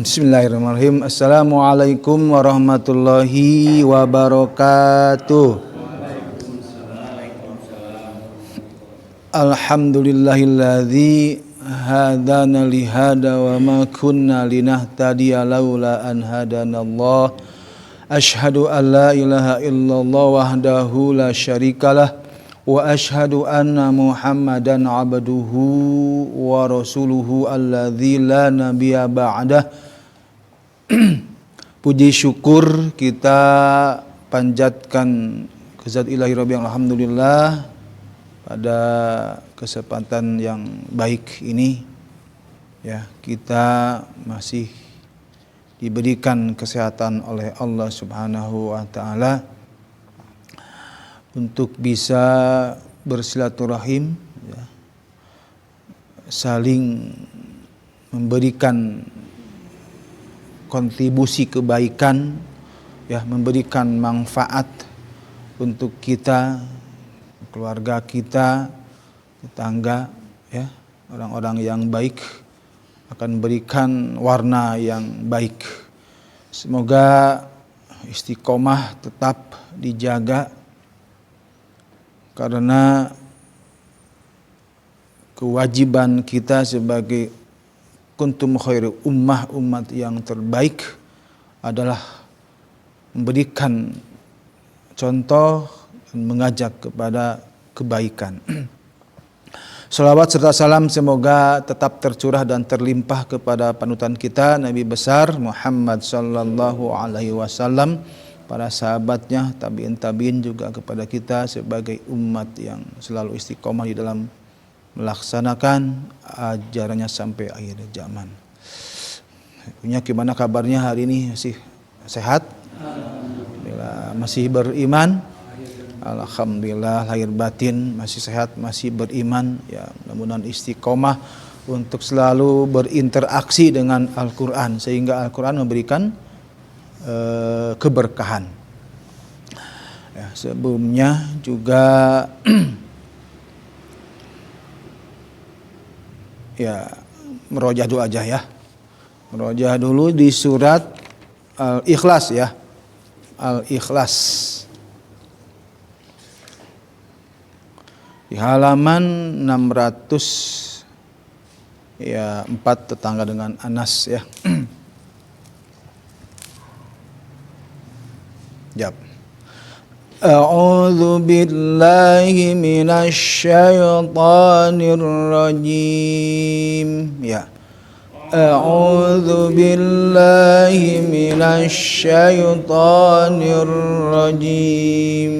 Bismillahirrahmanirrahim. Assalamualaikum warahmatullahi wabarakatuh. Alhamdulillahilladzi hadana lihada wa ma kunna linahtadiya laula an hadanallah. Asyhadu an la ilaha illallah wahdahu la syarikalah wa asyhadu anna Muhammadan abduhu wa rasuluhu alladzi la nabiyya ba'dah. Puji syukur kita panjatkan ke Zat Ilahi Rabbi, alhamdulillah pada kesempatan yang baik ini ya, kita masih diberikan kesehatan oleh Allah Subhanahu wa taala untuk bisa bersilaturahim ya, saling memberikan kontribusi kebaikan ya, memberikan manfaat untuk kita, keluarga kita, tetangga ya, orang-orang yang baik akan berikan warna yang baik. Semoga istiqomah tetap dijaga karena kewajiban kita sebagai kuntum khairu ummah, umat yang terbaik adalah memberikan contoh dan mengajak kepada kebaikan. Salawat serta salam semoga tetap tercurah dan terlimpah kepada panutan kita Nabi besar Muhammad sallallahu alaihi wasallam, para sahabatnya, tabi'in juga kepada kita sebagai umat yang selalu istiqomah di dalam melaksanakan ajarannya sampai akhir zaman. Punya gimana kabarnya hari ini? Masih sehat? Alhamdulillah. Masih beriman? Alhamdulillah, lahir batin masih sehat, masih beriman ya, mudah-mudahan istiqomah untuk selalu berinteraksi dengan Al-Quran sehingga Al-Quran memberikan keberkahan ya. Sebelumnya juga ya merojah dulu aja ya, merojah dulu di surat Al-Ikhlas ya, Al-Ikhlas di halaman 600 ya, 4 tetangga dengan Anas ya. Jawab. A'udzu billahi minasy syaithanir rajim. Ya. A'udzu billahi minasy syaithanir rajim.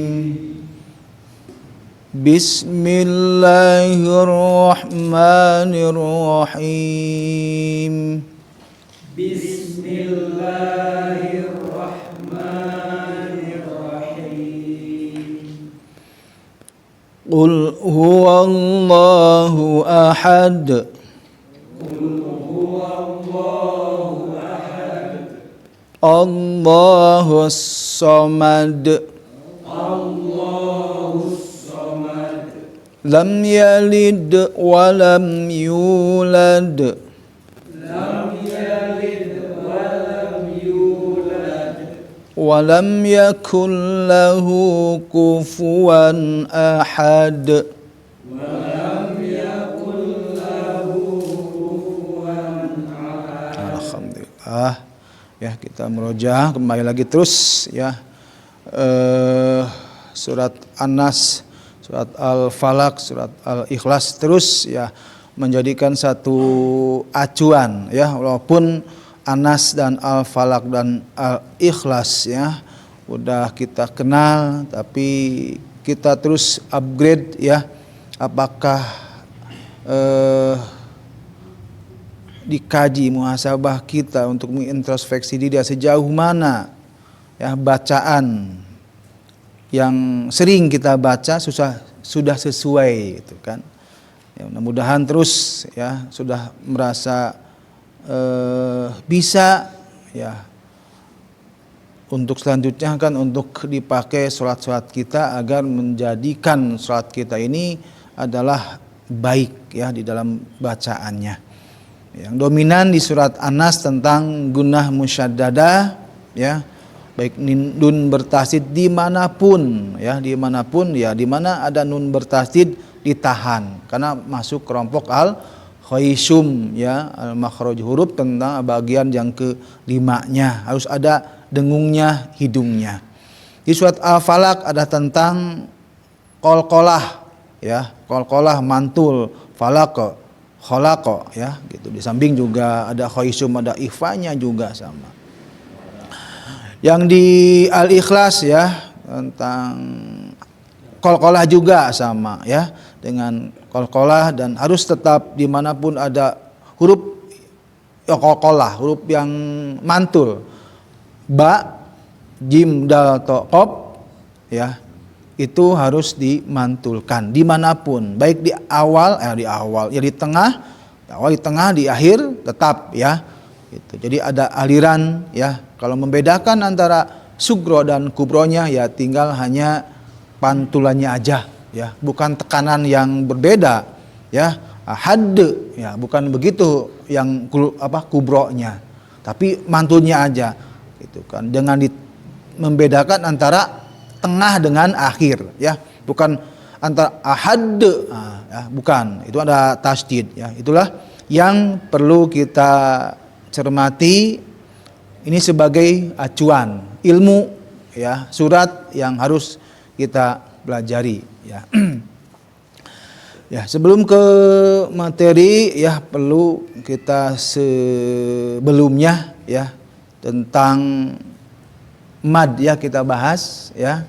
Bismillahirrahmanirrahim. Qul huwallahu ahad. Allahus samad. Lam yalid wa lam yulad. Walam yakul lahu kufuwan ahad. Alhamdulillah ya, kita merojah kembali lagi terus ya, surat An-Nas, surat Al-Falaq, surat Al-Ikhlas terus ya, menjadikan satu acuan ya, walaupun Anas dan Al-Falaq dan Al-Ikhlas ya udah kita kenal, tapi kita terus upgrade ya, apakah dikaji muhasabah kita untuk mengintrospeksi diri sejauh mana ya bacaan yang sering kita baca sudah sesuai gitu kan ya, mudah-mudahan terus ya sudah merasa bisa ya untuk selanjutnya kan untuk dipakai sholat-sholat kita agar menjadikan sholat kita ini adalah baik ya di dalam bacaannya. Yang dominan di surat An-Nas tentang gunnah musyaddadah, ya, baik nun bertasydid dimanapun, ya, dimanapun, ya, di mana ada nun bertasydid ditahan, karena masuk kelompok al khaysum, ya, al makhraj huruf tentang bagian yang kelimanya harus ada dengungnya, hidungnya. Di surat Al-Falaq ada tentang qalqalah, ya, qalqalah mantul, falaq, khalaqa, ya, gitu. Di samping juga ada khaysum, ada ikhfanya juga sama. Yang di Al-Ikhlas, ya, tentang qalqalah juga sama, ya, dengan qalqalah, dan harus tetap dimanapun ada huruf ya, qalqalah, huruf yang mantul, ba, jim, dal, to, qaf, ya, itu harus dimantulkan dimanapun, baik di awal, ya di tengah, di akhir tetap, ya. Gitu. Jadi ada aliran, ya. Kalau membedakan antara sugro dan kubronya, ya tinggal hanya pantulannya aja, ya, bukan tekanan yang berbeda, ya. Hadd, ya, bukan begitu yang kubronya, tapi mantulnya aja, gitu kan. Dengan membedakan antara tengah dengan akhir, ya, bukan antara ahad, ya, bukan, itu ada tasydid, ya. Itulah yang perlu kita cermati. Ini sebagai acuan ilmu, ya, surat yang harus kita pelajari, ya. Ya, sebelum ke materi, ya, perlu kita sebelumnya, ya, tentang mad, ya, kita bahas, ya,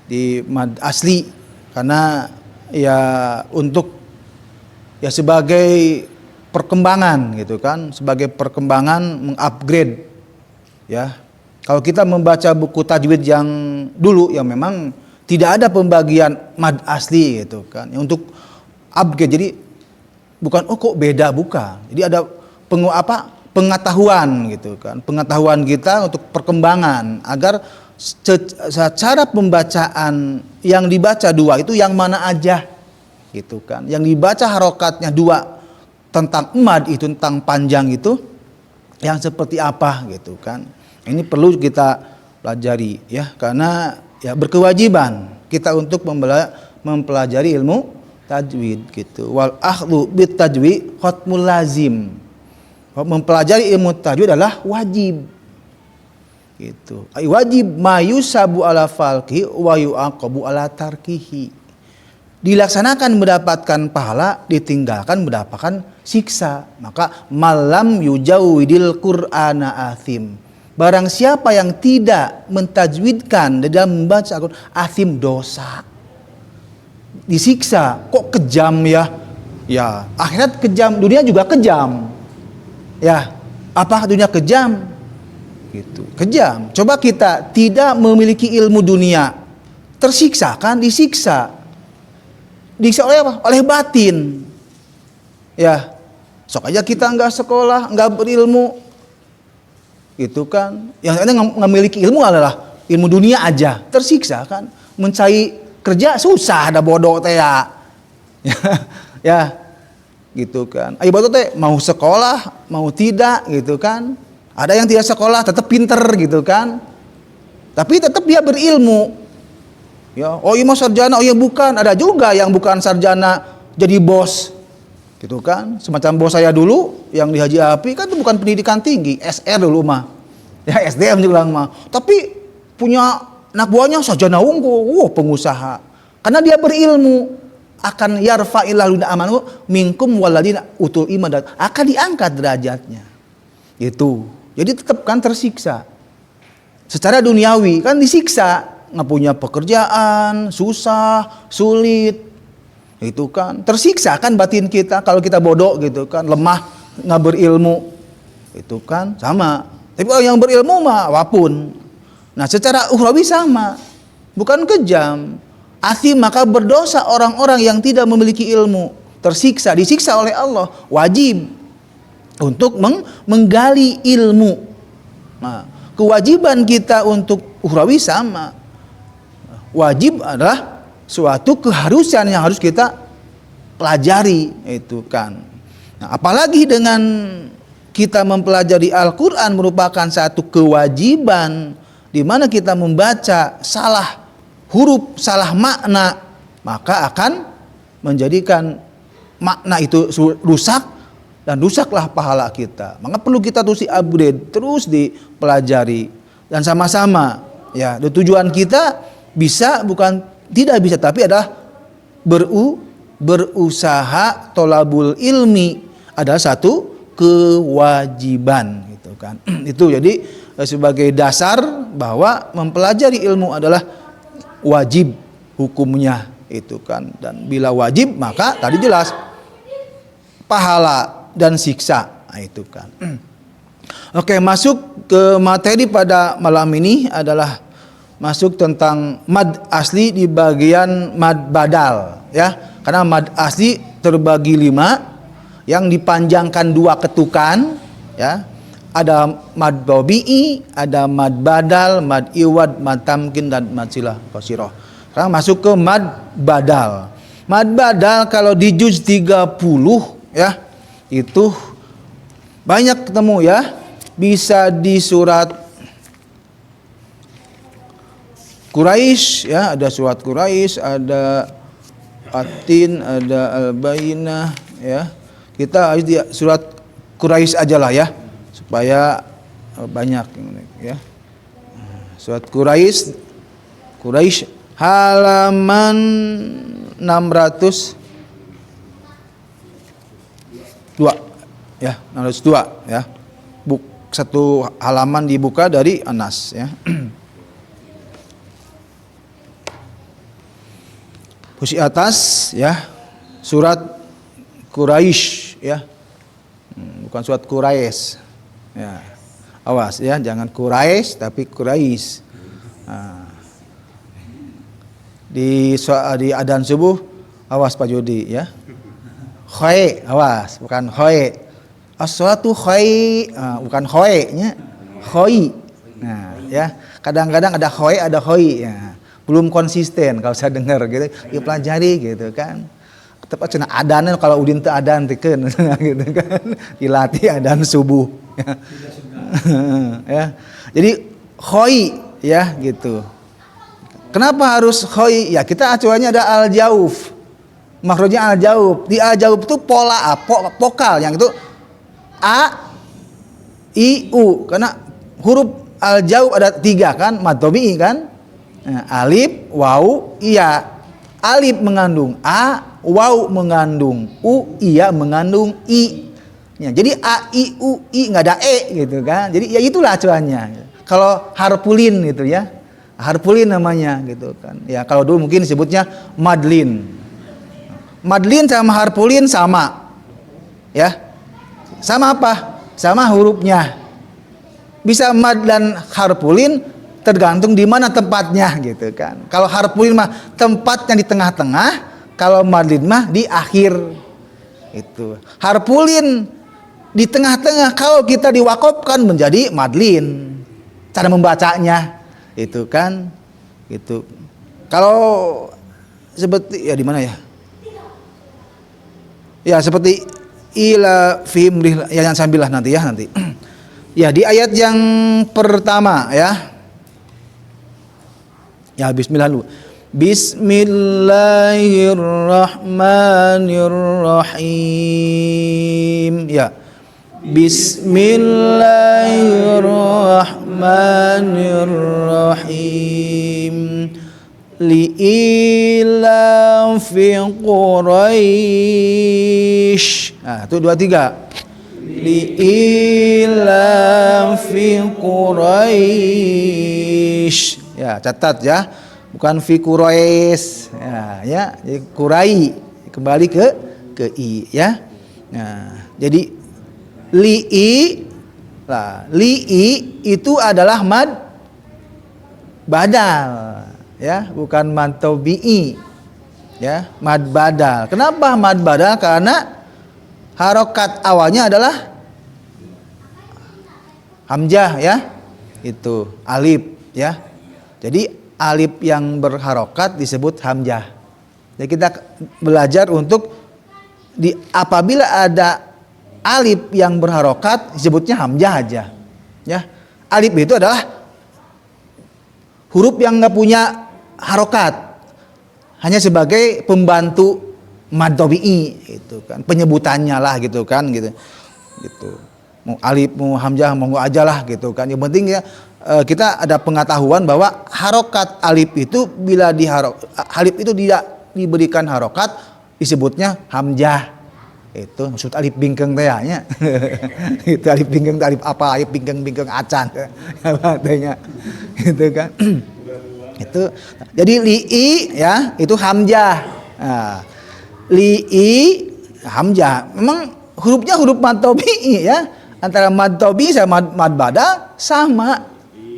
di mad asli, karena ya untuk, ya, sebagai perkembangan, gitu kan, sebagai perkembangan mengupgrade, ya. Kalau kita membaca buku tajwid yang dulu, yang memang tidak ada pembagian mad asli, gitu kan, yang untuk upgrade, jadi bukan kok beda, bukan, jadi ada pengetahuan, gitu kan, pengetahuan kita untuk perkembangan, agar secara pembacaan yang dibaca dua itu yang mana aja, gitu kan, yang dibaca harokatnya dua tentang mad itu, tentang panjang itu yang seperti apa, gitu kan. Ini perlu kita pelajari, ya, karena ya berkewajiban kita untuk mempelajari ilmu tajwid, gitu. Wal akhdhu bit tajwid khatmul lazim. Mempelajari ilmu tajwid adalah wajib, gitu. Wajib mayusabu ala falqi wa yu'aqabu ala tarkihi. Dilaksanakan mendapatkan pahala, ditinggalkan mendapatkan siksa. Maka malam yujawidil qur'ana athim. Barang siapa yang tidak mentajwidkan dalam membaca Al-Quran, athim, dosa, disiksa. Kok kejam, ya? Ya, akhirat kejam, dunia juga kejam. Ya, apa dunia kejam? Gitu, kejam. Coba kita tidak memiliki ilmu dunia, tersiksa kan? Disiksa. Disiksa oleh apa? Oleh batin. Ya, sok aja kita nggak sekolah, nggak berilmu, gitu kan. Yang ada memiliki ilmu adalah ilmu dunia aja, tersiksa kan. Mencari kerja susah, ada bodoh teh, ya. Ya, gitu kan. Ayo bodoh teh mau sekolah, mau tidak, gitu kan. Ada yang tidak sekolah tetap pinter, gitu kan. Tapi tetap dia berilmu. Ya, oh iya mau sarjana, oh iya bukan. Ada juga yang bukan sarjana jadi bos, gitu kan. Semacam bos saya dulu yang di Haji Api kan itu bukan pendidikan tinggi, SR dulu mah. Ya, SDM juga mah. Tapi punya anak buahnya sarjana unggul, pengusaha. Karena dia berilmu, akan yarfa'illahu amanu minkum waladina utul iman, akan diangkat derajatnya. Gitu. Jadi tetap kan tersiksa. Secara duniawi kan disiksa, nggak punya pekerjaan, susah, sulit, itu kan tersiksa kan batin kita kalau kita bodoh, gitu kan, lemah, nggak berilmu, itu kan sama. Tapi kalau yang berilmu mah wapun. Nah, secara ukhrawi sama, bukan kejam. Athim, maka berdosa orang-orang yang tidak memiliki ilmu, tersiksa, disiksa oleh Allah. Wajib untuk menggali ilmu. Nah, kewajiban kita untuk ukhrawi sama. Wajib adalah suatu keharusan yang harus kita pelajari, itu kan. Nah, apalagi dengan kita mempelajari Al-Quran merupakan satu kewajiban, di mana kita membaca salah huruf, salah makna, maka akan menjadikan makna itu rusak, dan rusaklah pahala kita. Maka perlu kita terus upgrade, terus dipelajari, dan sama-sama ya, tujuan kita bisa, bukan tidak bisa, tapi adalah berusaha. Tolabul ilmi adalah satu kewajiban gitu kan. Itu jadi sebagai dasar bahwa mempelajari ilmu adalah wajib hukumnya itu kan. Dan bila wajib maka tadi jelas pahala dan siksa, nah, itu kan. Oke, masuk ke materi pada malam ini adalah masuk tentang mad asli di bagian mad badal ya. Karena mad asli terbagi 5 yang dipanjangkan 2 ketukan ya. Ada mad tabi'i, ada mad badal, mad iwad, mad tamkin, dan mad silah qasirah. Sekarang masuk ke mad badal. Mad badal kalau di juz 30 ya, itu banyak ketemu ya. Bisa di surat Quraisy ya, ada surat Quraisy, ada Atin, ada Al-Bayyinah ya. Kita harus di surat Quraisy aja lah ya, supaya banyak ya. Surat Quraisy halaman 602 ya, 602 ya. Satu halaman dibuka dari Anas ya. Posisi atas ya, surat Quraisy ya, bukan surat Quraisy ya. Awas ya, jangan Quraisy tapi Quraisy. Nah, di adzan subuh awas Pak Jody ya. Khoe, awas, bukan khoe. As-salatu khoe, bukan khoe nya, khoi. Nah ya, kadang-kadang ada khoe ada khoi ya. Belum konsisten kalau saya dengar gitu, ya pelajari gitu kan. Tepat cenah adanan kalau udin teu adan teukeun gitu kan. Dilatih adan subuh ya. Ya. Jadi khoi ya gitu. Kenapa harus khoi? Ya kita acuannya ada al-jauf. Makhrajnya al-jauf. Di al-jauf itu pola vokal yang itu a, i, u. Karena huruf al-jauf ada 3 kan, mad tabi'i kan. Nah, alif, waw, iya. Alif mengandung a, waw mengandung u, iya mengandung i. Ya, jadi a, i, u, i nggak ada e gitu kan. Jadi ya itulah acuannya. Kalau harpulin gitu ya, harpulin namanya gitu kan. Ya kalau dulu mungkin disebutnya madlin. Madlin sama harpulin sama, ya. Sama apa? Sama hurufnya. Bisa mad dan harpulin tergantung di mana tempatnya gitu kan. Kalau harpulin mah tempatnya di tengah-tengah, kalau madlin mah di akhir. Itu. Harpulin di tengah-tengah, kalau kita diwakofkan menjadi madlin. Cara membacanya itu kan gitu. Kalau seperti ya di mana ya? Ya seperti ila fi ya yang sambilah nanti ya nanti. Ya di ayat yang pertama ya. Ya bismillah dulu. Bismillahirrahmanirrahim. Ya. Bismillahirrahmanirrahim. Li'ilafi Quraisy. Nah, itu 2 3. Li'ilafi Quraisy. Ya, catat ya. Bukan fi Quraisy. Ya, jadi Qurai kembali ke i ya. Nah, jadi li'i itu adalah mad badal ya, bukan mad tabi'i ya, mad badal. Kenapa mad badal? Karena harokat awalnya adalah hamzah ya, itu alif ya. Jadi alif yang berharokat disebut hamzah. Jadi kita belajar untuk apabila ada alif yang berharokat disebutnya hamzah aja. Ya, alif itu adalah huruf yang nggak punya harokat, hanya sebagai pembantu mad tabi'i itu kan, penyebutannya lah gitu kan, gitu. Mau alif, mau hamzah, mau aja lah gitu kan. Yang penting ya kita ada pengetahuan bahwa harokat alif itu bila alif itu tidak diberikan harokat disebutnya hamzah. Itu maksud alif bingkeng teh nya. Itu alif bingkeng, alif apa? Alif bingkeng acan. Katanya. Gitu kan. Itu jadi li'i ya, itu hamzah. Nah, li'i hamzah. Memang hurufnya huruf mad tabi'i ya. Antara mad tabi'i sama mad badal sama,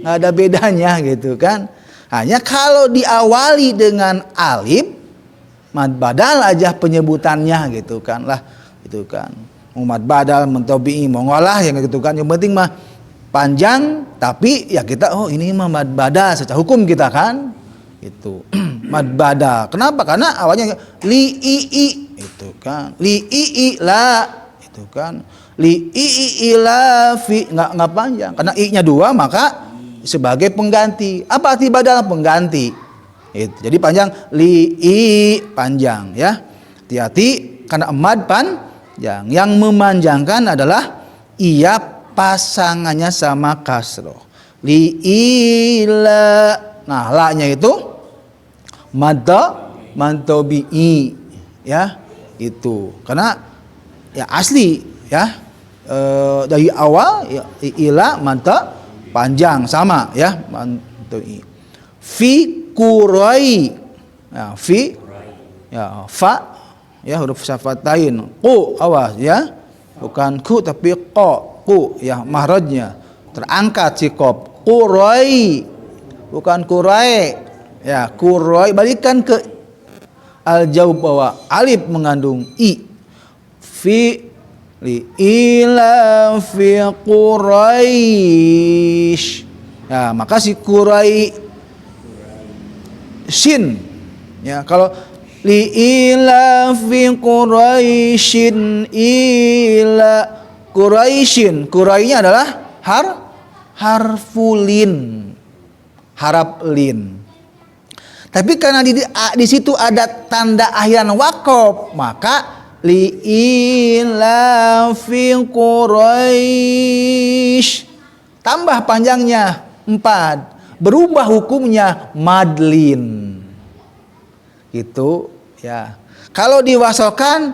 nggak ada bedanya gitu kan. Hanya kalau diawali dengan alif, mad badal aja penyebutannya gitu kan lah, gitu kan. Mau mad badal, mad tabi'i, mau ngolah yang gitu kan. Yang penting mah panjang, tapi ya kita ini mah mad badal secara hukum kita kan. Itu mad badal. Kenapa? Karena awalnya li'i itu kan, li'i la itu kan. Li'i ila fi nggak panjang karena i-nya 2 maka sebagai pengganti. Apa arti badal? Pengganti. Jadi panjang, li'i panjang ya. Hati-hati karena mad panjang. Yang memanjangkan adalah ia pasangannya sama kasroh. Li'ila. Nah, la-nya itu mad tabi'i ya. Itu karena ya asli ya. Dari awal ya, ila manta panjang sama ya, fi kurai ya, fi ya, fa ya, huruf syafatain, ku awas ya, bukan ku tapi ko, ku ya, mahrajnya terangkat si qaf, kurai bukan kurai ya, kurai balikan ke al jaub bahwa alif mengandung i. Fi li ila fi Quraisy. Ya, maka si Quraisy shin ya, kalau li ila fi Quraisyin ila Quraisyin, Qurainya adalah harfulin, harap lin. Tapi karena di situ ada tanda akhiran waqaf, maka li ila fi Quraisy tambah panjangnya 4, berubah hukumnya madlin gitu ya. Kalau diwasokan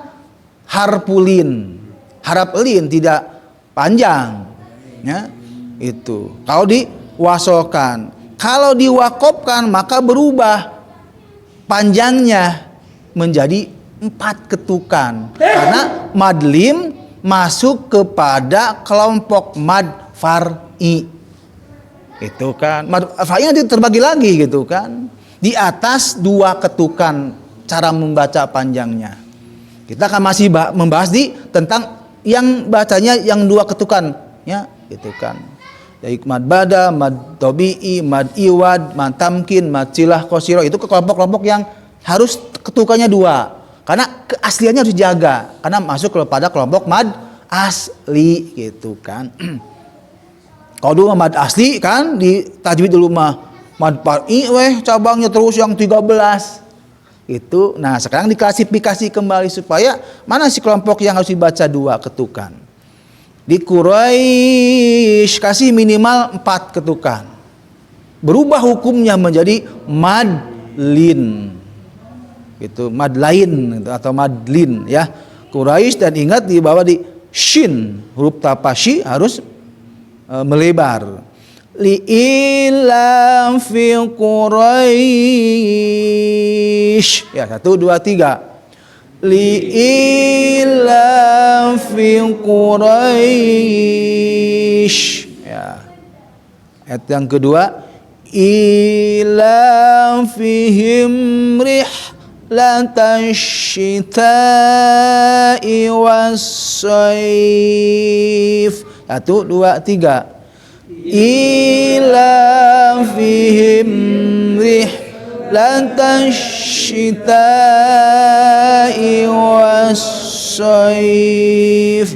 harpulin, harap lin tidak panjang ya, itu kalau diwasokan. Kalau diwakofkan maka berubah panjangnya menjadi 4 ketukan, karena madlim masuk kepada kelompok mad far'i. Itu kan mad far'i nanti terbagi lagi gitu kan, di atas 2 ketukan cara membaca panjangnya. Kita akan masih membahas tentang yang bacanya yang 2 ketukan ya, gitu kan. Dari mad bada, mad tabi'i, mad iwad, mad tamkin, mad silah qasiro, itu ke kelompok-kelompok yang harus ketukannya 2. Karena keasliannya harus dijaga, karena masuk kepada kelompok mad asli gitu kan. Kalau dulu mad asli kan di tajwid dulu mah mad far'i cabangnya terus yang 13 itu. Nah, sekarang diklasifikasi kembali supaya mana sih kelompok yang harus dibaca 2 ketukan. Di Quraisy kasih minimal 4 ketukan. Berubah hukumnya menjadi madlin. Itu madlain atau madlin ya, Quraisy. Dan ingat di bawah di shin, huruf tapashi harus melebar. Li ila fi Quraisy ya, 1 2 3. Li ila fi Quraisy ya. Ayat yang kedua, ila fihim latasyita'i was-sayf. 1 2 3. Ila fihim latasyita'i was-sayf.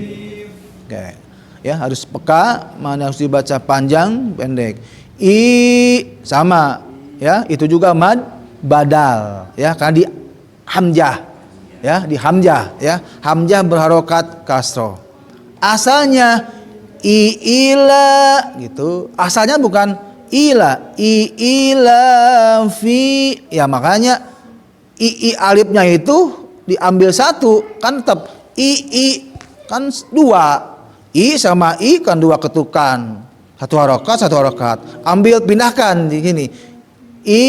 ya, harus peka mana harus dibaca panjang, pendek. I sama, ya, itu juga mad badal, ya, karena di hamzah, ya, di hamzah, ya, hamzah berharokat kasroh. Asalnya ila gitu, asalnya bukan ila, ila fi, ya makanya alifnya itu diambil satu, kan tetap i kan dua, i sama i kan dua ketukan, satu harokat, ambil pindahkan di sini i,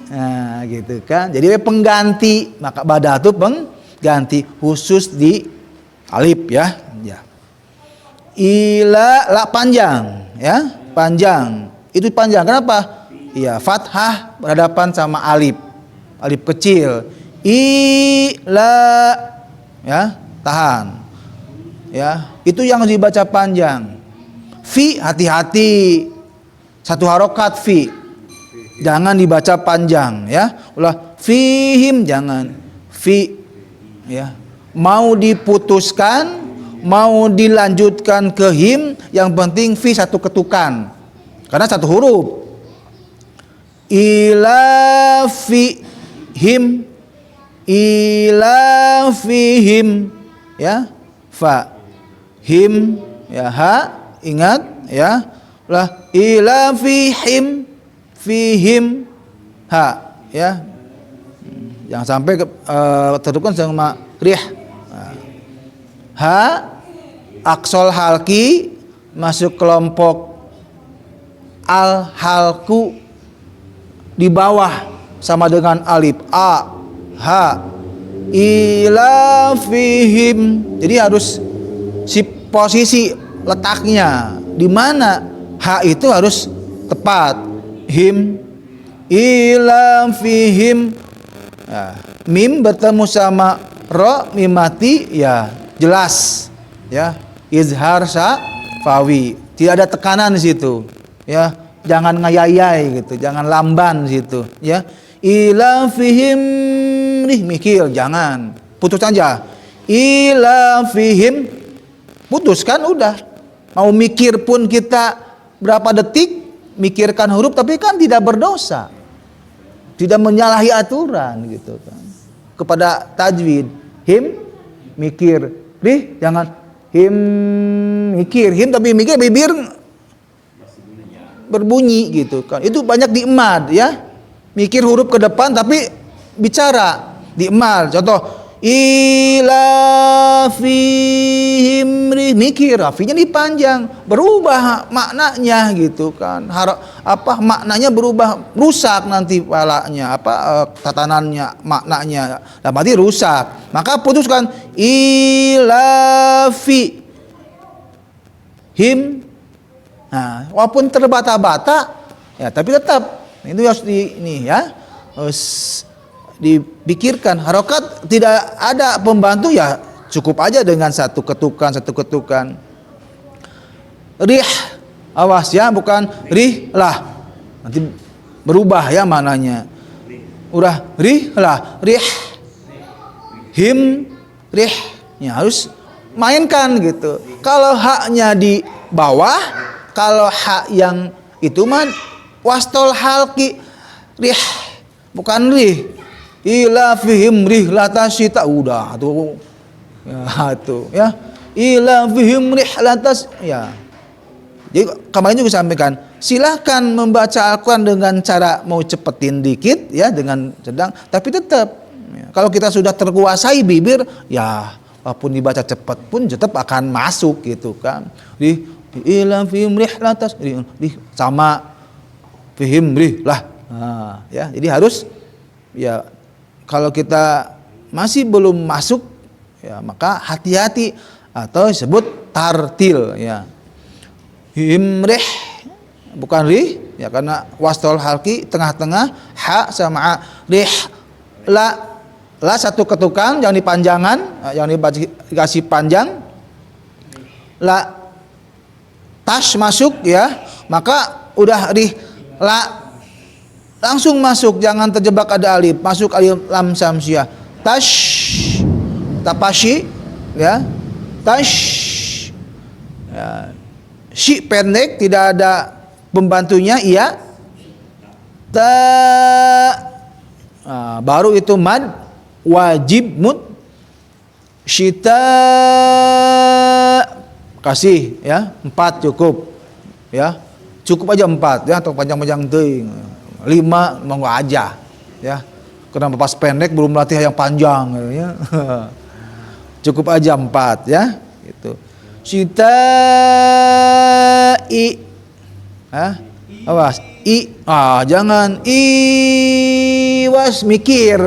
nah gitu kan, jadi pengganti, maka badal itu pengganti khusus di alif, ya. Ila la panjang, ya, panjang. Itu panjang. Kenapa? Iya, fathah berhadapan sama alif. Alif kecil. Ila, ya, tahan. Ya, itu yang dibaca panjang. Fi, hati-hati. Satu harokat fi. Jangan dibaca panjang, ya. Ulah fihim, jangan. Fi, ya. Mau diputuskan, mau dilanjutkan ke him, yang penting fi satu ketukan, karena satu huruf. Ila fi him, ila fihim, ya, fa him, ya, ha, ingat, ya, lah ila fihim, ha, ya, jangan sampai tertukar sama rih. Ha, aksol halki masuk kelompok al halku, di bawah sama dengan alif. A, ha, ila fihim. Jadi harus si posisi letaknya di mana ha itu harus tepat. Him, ila fihim, ya, mim bertemu sama ro, mim mati, ya, jelas, ya, izhar fawi, tidak ada tekanan di situ, ya, jangan ngayayai gitu, jangan lamban di situ, ya. Ila fihim, mikir, jangan, putus aja. Ila fihim, putuskan, udah. Mau mikir pun kita berapa detik mikirkan huruf, tapi kan tidak berdosa, tidak menyalahi aturan gitu kan. Kepada tajwid, him mikir, rih jangan him mikir, him tapi mikir bibir berbunyi gitu kan. Itu banyak di emad, ya. Mikir huruf ke depan tapi bicara di emad. Contoh ila fihim, rih mikir, rafinya dipanjang, berubah maknanya gitu kan. Maknanya berubah, rusak nanti palanya, tatanannya, maknanya, nah, berarti rusak. Maka putuskan ila fi him. Nah, walaupun terbata-bata, ya, tapi tetap itu harus harus dipikirkan. Harokat tidak ada pembantu, ya cukup aja dengan satu ketukan. Rih, awas ya, bukan rih lah, nanti berubah ya mananya. Udah rih lah, rih him, rih, ya harus mainkan gitu. Kalau haknya di bawah, kalau hak yang itu mah wastol halki, rih bukan rih. Ila fihim rihlatasita, udah tuh, ya tuh, ya, ila fihim rihlatas, ya. Jadi kemarin juga sampaikan, silahkan membaca Al-Quran dengan cara mau cepetin dikit, ya, dengan sedang, tapi tetap, ya, kalau kita sudah terkuasai bibir, ya walaupun dibaca cepat pun tetap akan masuk gitu kan. Ila fihim rihlatas, sama fihim rihlah, nah, ya, jadi harus, ya, kalau kita masih belum masuk, ya, maka hati-hati, atau disebut tartil, ya. Himrih bukan rih, ya, karena wastol halki tengah-tengah, ha sama rih, la satu ketukan, jangan dipanjangan, yang dikasih panjang. La tash masuk, ya, maka udah rih la langsung masuk, jangan terjebak ada alif, masuk alif lam samsiah. Tash, tapashi, ya, tash, Ya. Syi pendek, tidak ada pembantunya, iya. Ta. Nah, baru itu mad wajib mud. Syita, kasih ya, 4 cukup ya, cukup aja 4 ya, atau panjang-panjang ting 5 monggo aja ya, kenapa pas pendek belum latih yang panjang ya. Cukup aja 4 ya gitu. Syita i awas i, jangan i was mikir,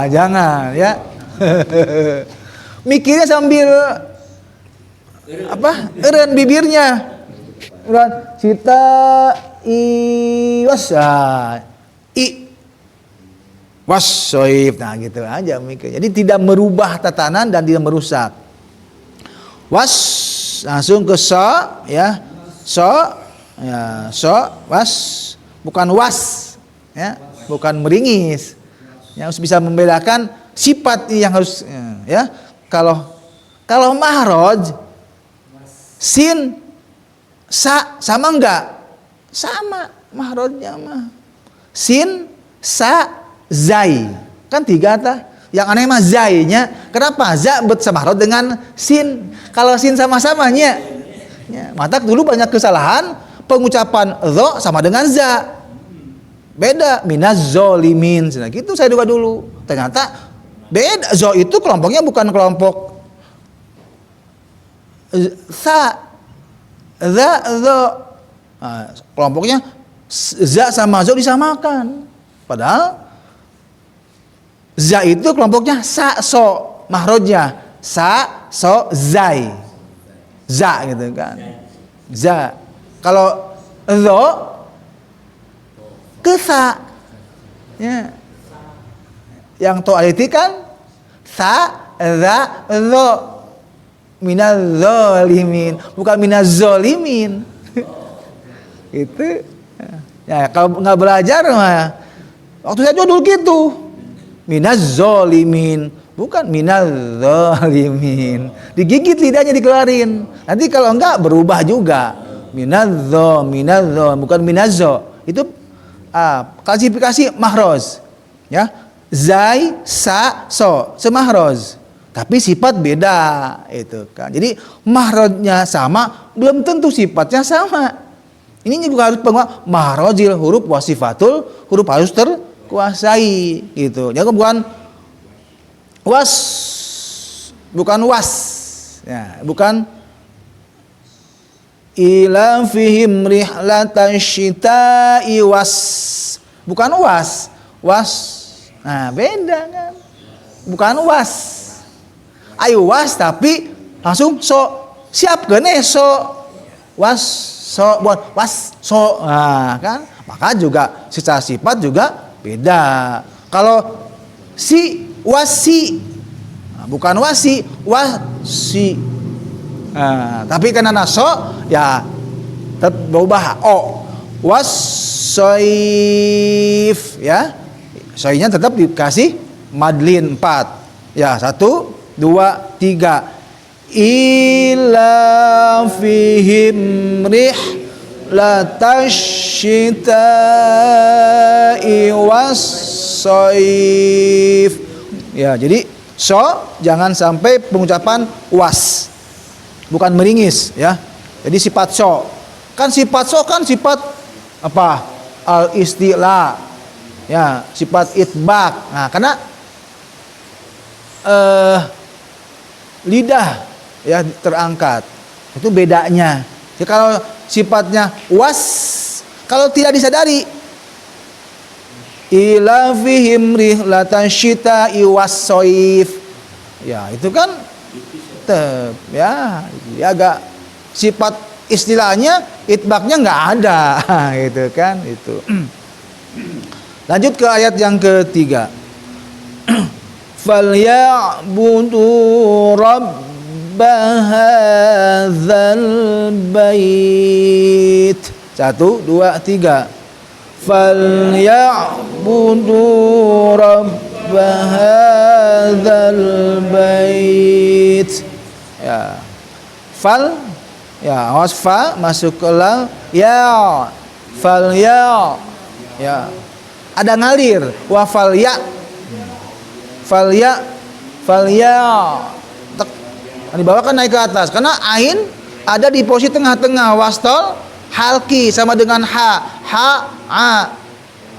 jangan ya. Mikirnya sambil apa? Eren bibirnya. Cita i was i was soif. Nah gitu aja mikir. Jadi tidak merubah tatanan dan tidak merusak. Was langsung ke so ya. So ya, so was bukan was ya, bukan meringis. Yang bisa membedakan sifat yang harus ya. Kalau mahroj sin sa sama enggak? Sama mahrojnya mah. Sin sa zai. Kan 3 tah. Yang aneh mah zainya. Kenapa? Za bersamahroj dengan sin. Kalau sin sama-samanya ya, mata dulu banyak kesalahan pengucapan zo sama dengan za. Beda minaz zolimin. Nah, gitu saya duga dulu. Ternyata beda. Zo itu kelompoknya bukan kelompok sa, za, zo. Nah, kelompoknya za sama zo disamakan. Padahal za itu kelompoknya sa, so. Mahrojnya sa, so, zai. Za gitu kan. Za. Kalau zo ke sa. Ya. Yang to aliti kan sa, za, zo. Minaz zolimin, bukan minaz zolimin. Itu ya, kalau nggak belajar mah waktu saya juga dulu gitu. Minaz zolimin, bukan minaz zolimin. Digigit lidahnya dikeluarin. Nanti kalau enggak berubah juga. Minaz zo, bukan minaz zo. Itu klasifikasi mahroz. Ya. Zai, sa, so, semahroz. Tapi sifat beda itu kan. Jadi mahrojnya sama, belum tentu sifatnya sama. Ini juga harus penguat mahrojil huruf wasifatul, huruf harus terkuasai gitu. Jadi bukan was, ya, bukan ila fihim rihlatan syita'i was, bukan was. Nah beda kan, bukan was. Ayo was tapi langsung so, siap gene so, was so, buat was so. Nah kan, maka juga secara sifat juga beda. Kalau si wasi, nah, bukan wasi, wasi. Nah, tapi karena so ya tetap berubah o, wasoif ya, soinya tetap dikasih madlin 4 ya, 1, 2, 3. Ila fihim rihlatasyita'i wassoif. Ya, jadi so jangan sampai pengucapan was, bukan meringis ya. Jadi sifat so kan sifat apa? Al istila ya, sifat itbak. Nah, karena lidah ya terangkat, itu bedanya. Jadi kalau sifatnya was, kalau tidak disadari ila fihim rihlatan syita'i wassoif, ya itu kan ya agak sifat istilahnya itbaknya nggak ada gitu kan itu. Lanjut ke ayat yang ketiga. Falyabudu rabba hadzal bait. 1, 2, 3. Falyabudu rabba hadzal bait. Ya. fal ya, awas fa masuk ke lam ya, fal ya, ya ada ngalir, wa fal ya, fal ya, fal ya, dibawakan naik ke atas karena ain ada di posisi tengah-tengah, wastol halki sama dengan ha a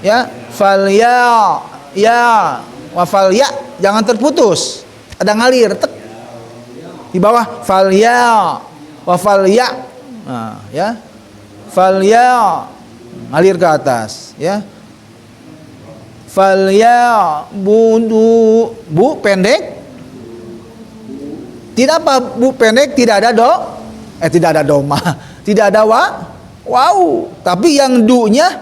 ya, fal ya ya, wa fal ya, jangan terputus, ada ngalir tek di bawah, fal ya wa fal ya, nah, ya fal ya ngalir ke atas ya, fal ya budu, bu pendek, tidak apa bu pendek, tidak ada tidak ada doma, tidak ada wow, tapi yang du-nya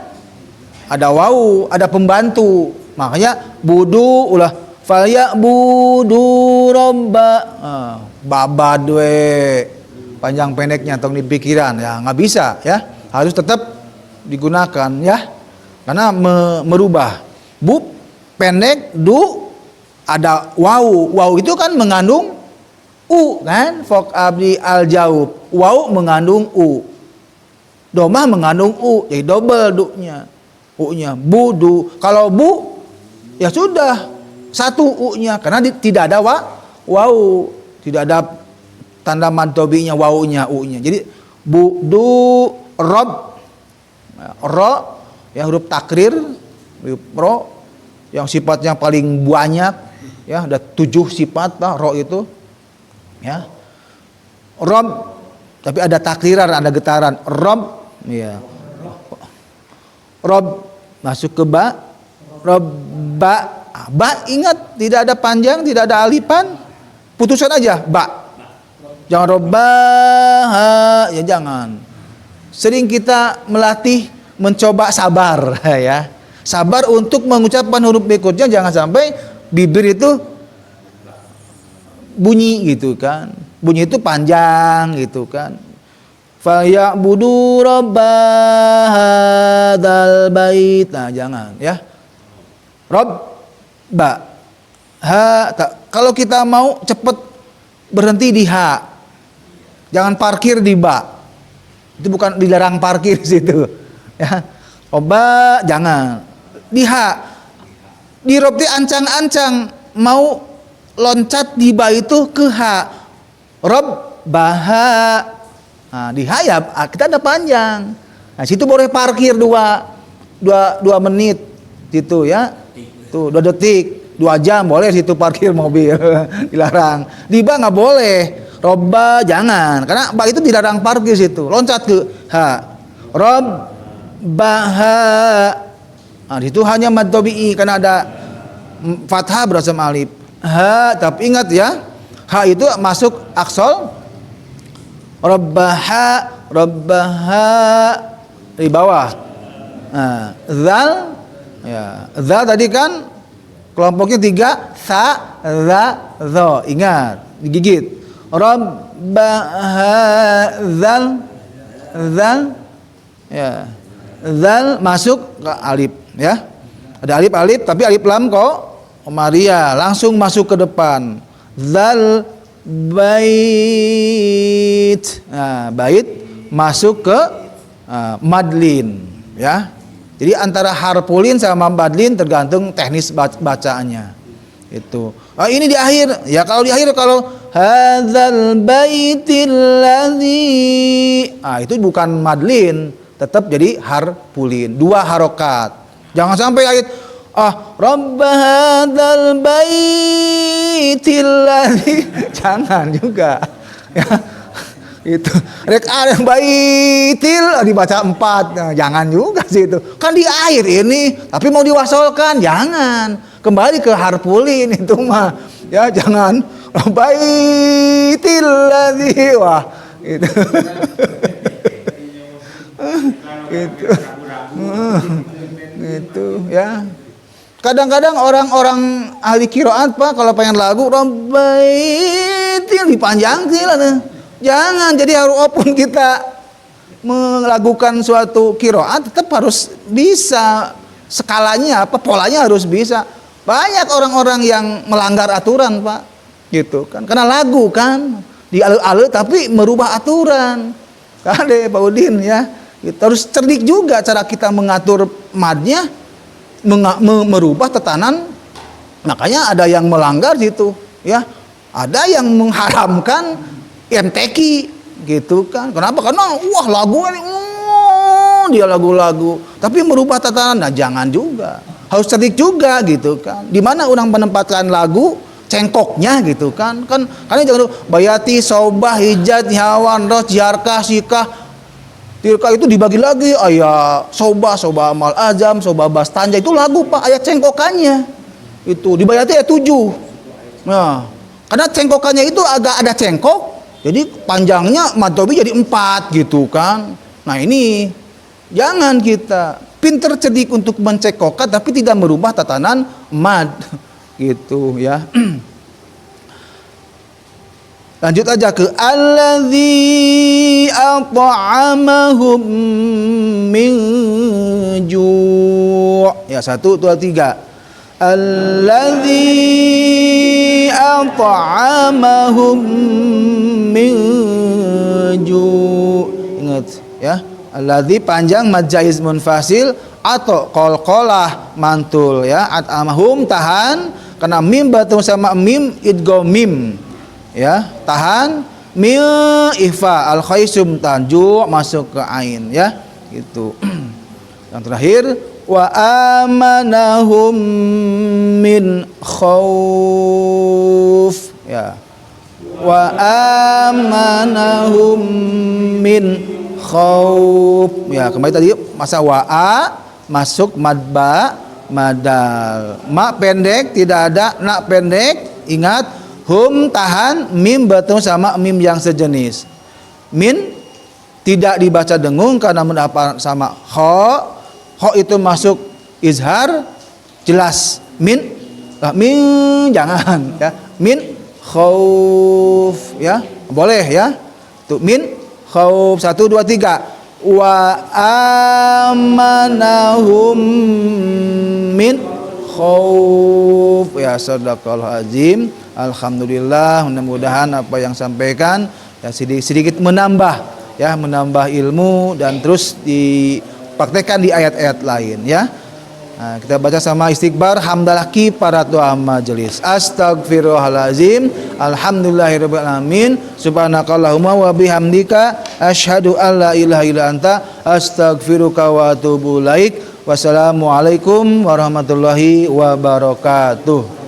ada wow, ada pembantu, makanya budu ulah fal ya budu robba, babad we, panjang pendeknya tong di pikiran ya, nggak bisa ya, harus tetap digunakan ya, karena merubah bu pendek, du ada wow itu kan mengandung u kan, fok abdi al jaub, wow mengandung u, domah mengandung u, jadi double du-nya, u-nya budu. Kalau bu ya sudah satu u-nya karena tidak ada wow, tidak ada tanda mantobinya, wawunya, u-nya. Jadi budu rob, ro ya huruf takrir, huruf ro yang sifatnya paling banyak ya, ada 7 sifat lah ro itu ya, rob tapi ada takliran, ada getaran, rob ya, rob masuk ke ba, rob ba ingat tidak ada panjang, tidak ada alipan, putusan aja ba, jangan robah ya, jangan. Sering kita melatih mencoba sabar ya, sabar untuk mengucapkan huruf berikutnya, jangan sampai bibir itu bunyi gitu kan, bunyi itu panjang gitu kan. Fa ya'budu rabbah hadzal bait, nah jangan ya, rob ba ha, kalau kita mau cepet berhenti di ha, jangan parkir di ba, itu bukan dilarang parkir situ ya, oba jangan di ha, di rob di ancang-ancang mau loncat di ba itu ke ha, rob baha, nah di ha ya kita ada panjang, nah situ boleh parkir 2 menit gitu ya, tuh 2 detik, 2 jam boleh situ parkir mobil dilarang. Di ba nggak boleh, robba jangan, karena ba itu dilarang parkir situ, loncat ke ha, rob baha, nah itu hanya mad tabi'i karena ada fathah berasam alif ha, tapi ingat ya, ha itu masuk aksol rabbaha, rabbaha di bawah. Nah, zal ya, zal tadi kan kelompoknya 3, sa, za, zo, ingat digigit. Rabbaha zal, zal ya, zal masuk ke alif ya, ada alif tapi alif lam kok Maria langsung masuk ke depan, zal bait, nah bait masuk ke madlin ya, jadi antara harpulin sama madlin tergantung teknis bacaannya itu. Ini di akhir ya, kalau di akhir kalau hadzal baitil ladzi, itu bukan madlin, tetap jadi harpulin, 2 harokat, jangan sampai ayat rabb hadzal baitil ladzi, jangan juga ya, itu rek yang baitil dibaca 4, nah, jangan juga sih itu kan di akhir ini, tapi mau diwasolkan jangan, kembali ke harpulin itu mah ya, jangan baitil ladzi, wah itu gitu gitu ya. Kadang-kadang orang-orang ahli qiraat Pak kalau pengen lagu rabbaitil dipanjangin lah. Jangan, jadi walaupun kita melakukan suatu qiraat tetap harus bisa skalanya apa, polanya harus bisa. Banyak orang-orang yang melanggar aturan Pak gitu kan, karena lagu kan, dialur-alur tapi merubah aturan. Kade Pak Udin ya. Kita harus cerdik juga cara kita mengatur madnya, merubah tatanan. Makanya ada yang melanggar gitu ya. Ada yang mengharamkan MTQ gitu kan. Kenapa? Karena wah lagu ini dia lagu-lagu tapi merubah tatanan. Nah, jangan juga. Harus cerdik juga gitu kan. Di mana orang menempatkan lagu cengkoknya gitu kan. Karena jangan bayati, sobah, hijat, hawan, ros, jarkah, sikah, tilka itu dibagi lagi. Ayat sobah amal azam, sobah bastanja itu lagu Pak, ayat cengkokannya. Itu dibayati ayat 7. Nah, karena cengkokannya itu agak ada cengkok, jadi panjangnya madhobi jadi 4 gitu kan. Nah ini jangan kita pinter cerdik untuk mencekokkan tapi tidak merubah tatanan mad gitu ya. Lanjut aja ke allazi at'amahum min ju'. Ya 1 2 3. Allazi at'amahum min ju'. Ingat ya. Allazi panjang mad jaiz munfasil atau qalqalah mantul ya. At'amahum tahan karena mim bertemu sama mim idgham mim. Ya, tahan mil ifa al khaisum tanju masuk ke ain ya. Gitu. Yang terakhir wa amanahum min khauf ya. Wa amanahum min khauf ya. Kembali tadi masa wa'a masuk madba madal. Ma pendek tidak ada, nak pendek ingat hum tahan mim bertemu sama mim yang sejenis. Min tidak dibaca dengung karena mendapat sama kho. Kho itu masuk izhar jelas. Min jangan ya. Min khauf ya. Boleh ya. Tuh min khauf 1 2 3. Wa amanahum min khauf ya. Sadaqallahul azim. Alhamdulillah, mudah-mudahan apa yang sampaikan ya sedikit menambah ya, menambah ilmu dan terus dipraktekkan di ayat-ayat lain ya. Nah, kita baca sama istighfar hamdalah kifarat doa majelis. Astagfirullahalazim. Alhamdulillahirabbil alamin. Subhanakallahumma wa bihamdika asyhadu an la ilaha illa anta astaghfiruka wa atubu ilaik. Wassalamualaikum warahmatullahi wabarakatuh.